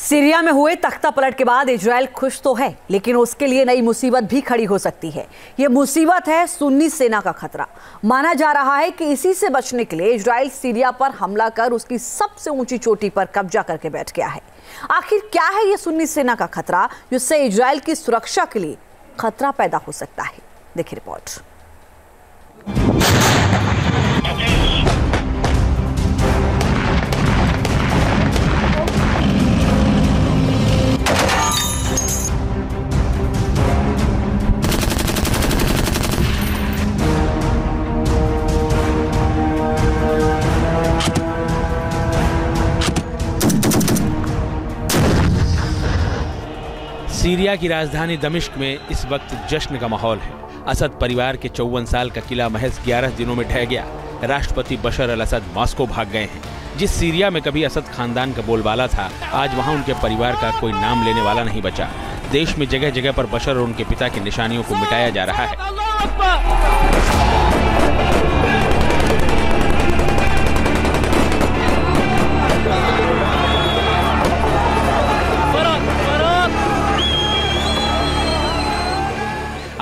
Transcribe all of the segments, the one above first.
Syria में हुए तख्ता पलट के बाद इजराइल खुश तो है, लेकिन उसके लिए नई मुसीबत भी खड़ी हो सकती है। यह मुसीबत है सुन्नी सेना का खतरा। माना जा रहा है कि इसी से बचने के लिए इजराइल सीरिया पर हमला कर उसकी सबसे ऊंची चोटी पर कब्जा करके बैठ गया है। आखिर क्या है यह सुन्नी सेना का खतरा, जिससे इजराइल की सुरक्षा के लिए खतरा पैदा हो सकता है? देखिए रिपोर्ट। सीरिया की राजधानी दमिश्क में इस वक्त जश्न का माहौल है। असद परिवार के 54 साल का किला महज 11 दिनों में ढह गया। राष्ट्रपति बशर अल असद मॉस्को भाग गए हैं। जिस सीरिया में कभी असद खानदान का बोलबाला था, आज वहां उनके परिवार का कोई नाम लेने वाला नहीं बचा। देश में जगह जगह पर बशर और उनके पिता की निशानियों को मिटाया जा रहा है।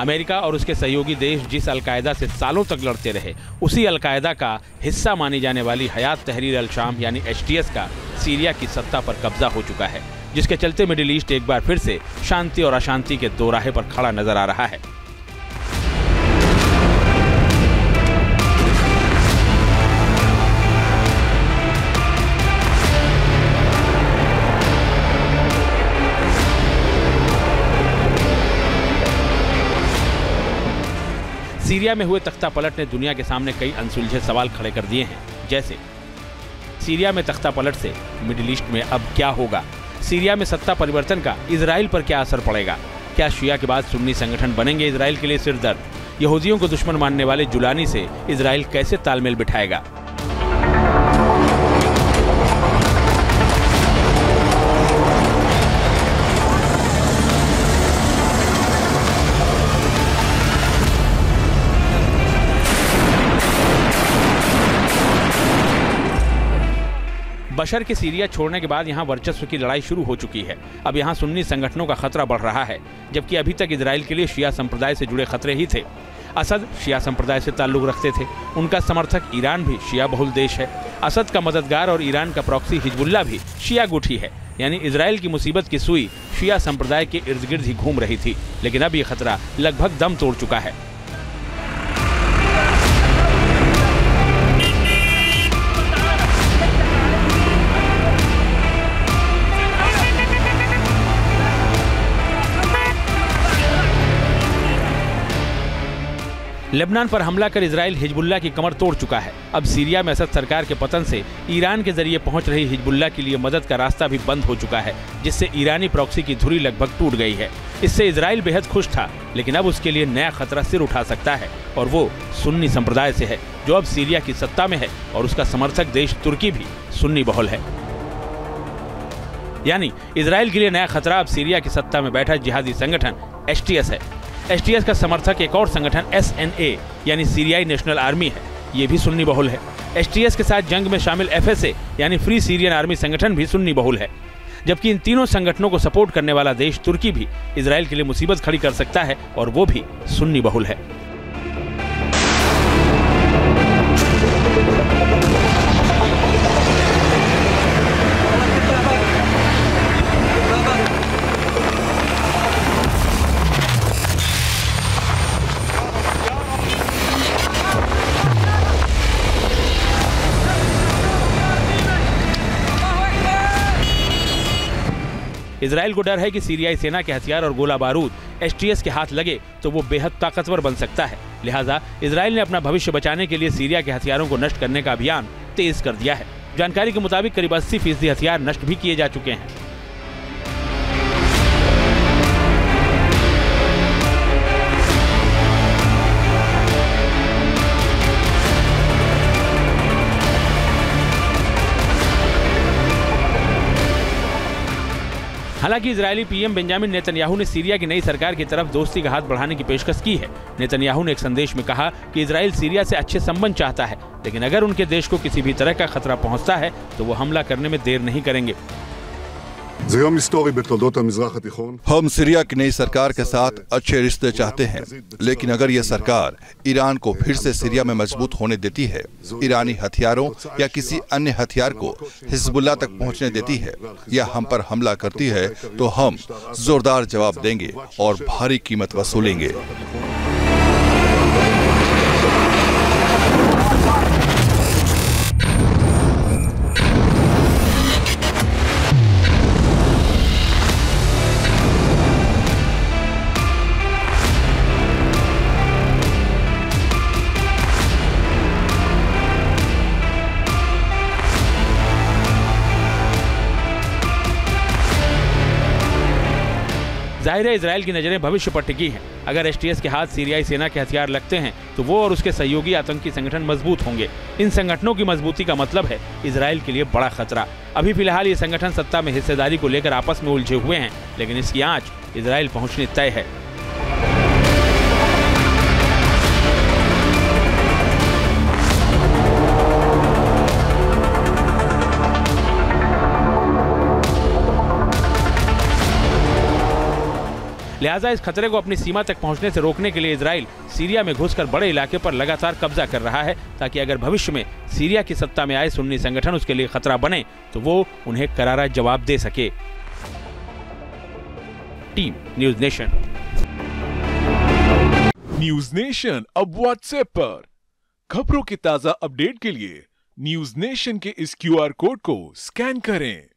अमेरिका और उसके सहयोगी देश जिस अलकायदा से सालों तक लड़ते रहे, उसी अलकायदा का हिस्सा मानी जाने वाली हयात तहरीर अल शाम यानी HTS का सीरिया की सत्ता पर कब्जा हो चुका है, जिसके चलते मिडिल ईस्ट एक बार फिर से शांति और अशांति के दोराहे पर खड़ा नजर आ रहा है। सीरिया में हुए तख्ता पलट ने दुनिया के सामने कई अनसुलझे सवाल खड़े कर दिए हैं, जैसे सीरिया में तख्ता पलट से मिडिल ईस्ट में अब क्या होगा? सीरिया में सत्ता परिवर्तन का इजराइल पर क्या असर पड़ेगा? क्या शिया के बाद सुन्नी संगठन बनेंगे इजराइल के लिए सिरदर्द? यहूदियों को दुश्मन मानने वाले जुलानी से इजराइल कैसे तालमेल बिठाएगा? बशर के सीरिया छोड़ने के बाद यहां वर्चस्व की लड़ाई शुरू हो चुकी है। अब यहां सुन्नी संगठनों का खतरा बढ़ रहा है, जबकि अभी तक इजराइल के लिए शिया संप्रदाय से जुड़े खतरे ही थे। असद शिया संप्रदाय से ताल्लुक रखते थे। उनका समर्थक ईरान भी शिया बहुल देश है। असद का मददगार और ईरान का प्रॉक्सी हिजबुल्लाह भी शिया गुठी है। यानी इजराइल की मुसीबत की सुई शिया संप्रदाय के इर्द गिर्द ही घूम रही थी, लेकिन अब ये खतरा लगभग दम तोड़ चुका है। लेबनान पर हमला कर इजराइल हिजबुल्लाह की कमर तोड़ चुका है। अब सीरिया में असद सरकार के पतन से ईरान के जरिए पहुंच रही हिजबुल्लाह के लिए मदद का रास्ता भी बंद हो चुका है, जिससे ईरानी प्रॉक्सी की धुरी लगभग टूट गई है। इससे इजराइल बेहद खुश था, लेकिन अब उसके लिए नया खतरा सिर उठा सकता है, और वो सुन्नी संप्रदाय से है, जो अब सीरिया की सत्ता में है, और उसका समर्थक देश तुर्की भी सुन्नी बहुल है। यानी इजराइल के लिए नया खतरा अब सीरिया की सत्ता में बैठा जिहादी संगठन HTS है। HTS का समर्थक एक और संगठन SNA यानी सीरियाई नेशनल आर्मी है। ये भी सुन्नी बहुल है। HTS के साथ जंग में शामिल FSA यानी फ्री सीरियन आर्मी संगठन भी सुन्नी बहुल है। जबकि इन तीनों संगठनों को सपोर्ट करने वाला देश तुर्की भी इजराइल के लिए मुसीबत खड़ी कर सकता है, और वो भी सुन्नी बहुल है। इजराइल को डर है कि सीरियाई सेना के हथियार और गोला बारूद HTS के हाथ लगे तो वो बेहद ताकतवर बन सकता है। लिहाजा इजराइल ने अपना भविष्य बचाने के लिए सीरिया के हथियारों को नष्ट करने का अभियान तेज कर दिया है। जानकारी के मुताबिक करीब 80% हथियार नष्ट भी किए जा चुके हैं। हालांकि इजरायली PM बेंजामिन नेतन्याहू ने सीरिया की नई सरकार की तरफ दोस्ती का हाथ बढ़ाने की पेशकश की है। नेतन्याहू ने एक संदेश में कहा कि इजराइल सीरिया से अच्छे संबंध चाहता है, लेकिन अगर उनके देश को किसी भी तरह का खतरा पहुंचता है तो वो हमला करने में देर नहीं करेंगे। हम सीरिया की नई सरकार के साथ अच्छे रिश्ते चाहते हैं, लेकिन अगर यह सरकार ईरान को फिर से सीरिया में मजबूत होने देती है, ईरानी हथियारों या किसी अन्य हथियार को हिजबुल्लाह तक पहुंचने देती है या हम पर हमला करती है, तो हम जोरदार जवाब देंगे और भारी कीमत वसूलेंगे। जाहिर है इजराइल की नजरें भविष्य पर टिकी हैं। अगर एसटीएस के हाथ सीरियाई सेना के हथियार लगते हैं तो वो और उसके सहयोगी आतंकी संगठन मजबूत होंगे। इन संगठनों की मजबूती का मतलब है इजराइल के लिए बड़ा खतरा। अभी फिलहाल ये संगठन सत्ता में हिस्सेदारी को लेकर आपस में उलझे हुए हैं, लेकिन इसकी आंच इजराइल पहुंचनी तय है। लिहाजा इस खतरे को अपनी सीमा तक पहुंचने से रोकने के लिए इजराइल सीरिया में घुसकर बड़े इलाके पर लगातार कब्जा कर रहा है, ताकि अगर भविष्य में सीरिया की सत्ता में आए सुन्नी संगठन उसके लिए खतरा बने तो वो उन्हें करारा जवाब दे सके। Team news nation. News nation अब व्हाट्सएप पर खबरों की ताजा अपडेट के लिए न्यूज नेशन के इस QR कोड को स्कैन करें।